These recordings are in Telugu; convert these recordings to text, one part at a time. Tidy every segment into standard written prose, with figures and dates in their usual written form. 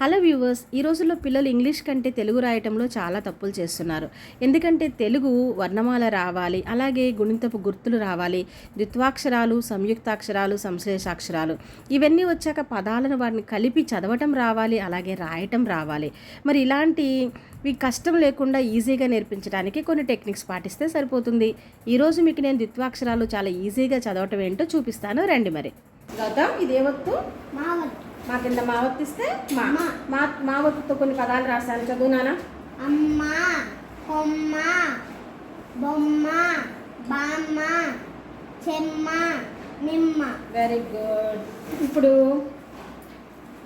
హలో వ్యూవర్స్, ఈ రోజుల్లో పిల్లలు ఇంగ్లీష్ కంటే తెలుగు రాయటంలో చాలా తప్పులు చేస్తున్నారు. ఎందుకంటే తెలుగు వర్ణమాల రావాలి, అలాగే గుణితపు గుర్తులు రావాలి, ద్విత్వాక్షరాలు, సంయుక్తాక్షరాలు, సంశ్లేషాక్షరాలు ఇవన్నీ వచ్చాక పదాలను వాటిని కలిపి చదవటం రావాలి, అలాగే రాయటం రావాలి. మరి ఇలాంటి కష్టం లేకుండా ఈజీగా నేర్పించడానికి కొన్ని టెక్నిక్స్ పాటిస్తే సరిపోతుంది. ఈరోజు మీకు నేను ద్విత్వాక్షరాలు చాలా ఈజీగా చదవటం ఏంటో చూపిస్తాను, రండి. మరి గౌతమ్, ఇదే వత్తు మా కింద మావత్తిస్తే మావత్తుతో కొన్ని పదాలు రాశాను, చదువునానా? అమ్మ, కొమ్మ, బొమ్మ, బామ్మ, చెమ్మ, నిమ్మ. Very good. ఇప్పుడు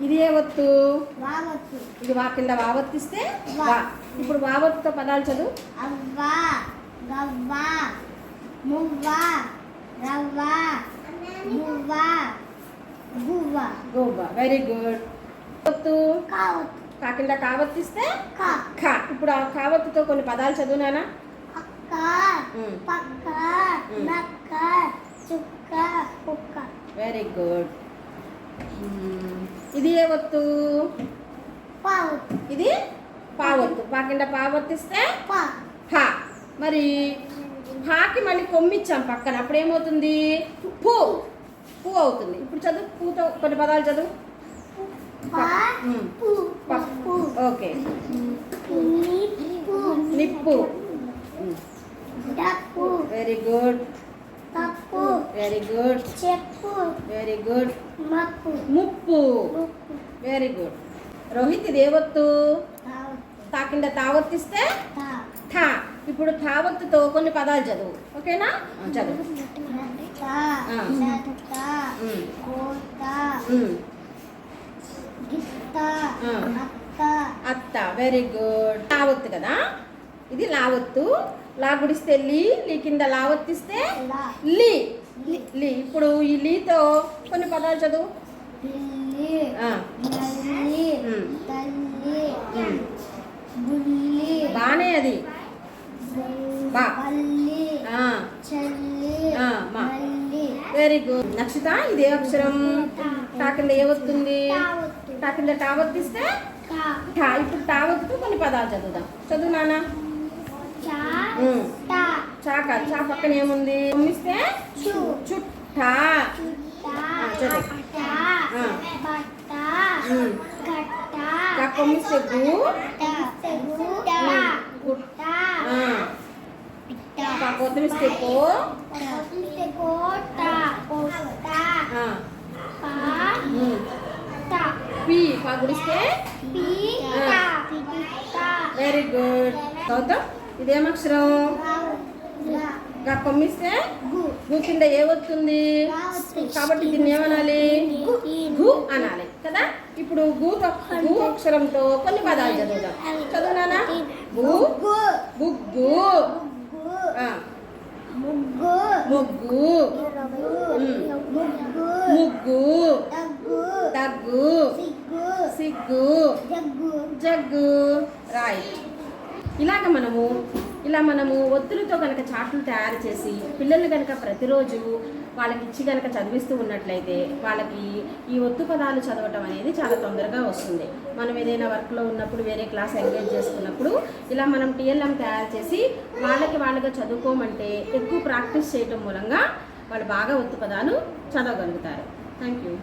ఇది ఏ వత్తు? వావత్తు. ఇది వా కింద వావత్తిస్తే వా. ఇప్పుడు వావత్తుతో పదాలు చదువు. అవ్వ, గవ్వ, మువ్వ, రవ్వ, గువ్వ, గువ్వ. గోవ్వ. Very good. వత్తు కావత్తు. కా కింద కావత్తిస్తే కా. ఖా. ఇప్పుడు ఆ కావత్తుతో కొన్ని పదాలు చదువునానా? అక్క, పక్క, నక్క, చుక్క, కుక్క. Very good. ఇది ఏ వత్తు? పావత్తు. ఇది పావత్తు. పా కింద పావత్తిస్తే పా. హా. మరి హాకి మళ్ళీ కొమ్మిచ్చాం పక్కన, అప్పుడు ఏమవుతుంది? పూ. పూ అవుతుంది. ఇప్పుడు చదువు, పూతో కొన్ని పదాలు చదువు. పప్పు. ఓకే. నిప్పు. నిప్పు. డప్పు. Very good. పప్పు. Very good. చెప్పు. Very good. మప్పు. ముప్పు. Very good. రోహిత్, ఇది ఏవత్తు? తా కింద తావత్తిస్తే ఠా. ఇప్పుడు ఠావత్తుతో కొన్ని పదాలు చదువు, ఓకేనా? చదువు. అత్త. Very good. లావత్తు కదా, ఇది లావత్తు. లా గుడిస్తే లీ, లీ కింద లావత్తిస్తే లీ. లీ. ఇప్పుడు ఈ లీతో కొన్ని పదాలు చదువు. బానే అది బా. Very good. నక్షిత, ఇదే అక్షరం? టా కింద ఏవత్తుంది? టా కింద టావత్తిస్తే ఠా. ఇప్పుడు టావత్తుతో కొన్ని పదాలు చదువుదాం, చదువు నాన్న. చాక. చా పక్కన ఏముంది? కొమ్మిస్తే చుట్టా. చదువు. కొమ్మిస్తే గు. కొత్తిమిస్తే కో. పీ. పా గుడిస్తే వెరీ గుడ్. గౌతమ్, ఇదేమక్షరం? గా కొమ్మిస్తే గు కింద ఏ వస్తుంది? కాబట్టి దీన్ని ఏమనాలి? గు అనాలి కదా. ఇప్పుడు గు అక్షరంతో కొన్ని పదాలు చదువుదాం, చదువునానా? గు. బుగ్గు. ముగ్గు. ముగ్గు. దగ్గు. సిగ్గు. జగ్గు. రైట్. ఇలా మనము ఒత్తులతో కనుక చాట్లు తయారు చేసి పిల్లల్ని కనుక ప్రతిరోజు వాళ్ళకి ఇచ్చి కనుక చదివిస్తూ ఉన్నట్లయితే వాళ్ళకి ఈ ఒత్తు పదాలు చదవటం అనేది చాలా తొందరగా వస్తుంది. మనం ఏదైనా వర్క్లో ఉన్నప్పుడు, వేరే క్లాస్ ఎంగేజ్ చేసుకున్నప్పుడు ఇలా మనం టీఎల్ఎం తయారు చేసి వాళ్ళగా చదువుకోమంటే ఎక్కువ ప్రాక్టీస్ చేయటం మూలంగా వాళ్ళు బాగా ఒత్తు పదాలు చదవగలుగుతారు. Thank you.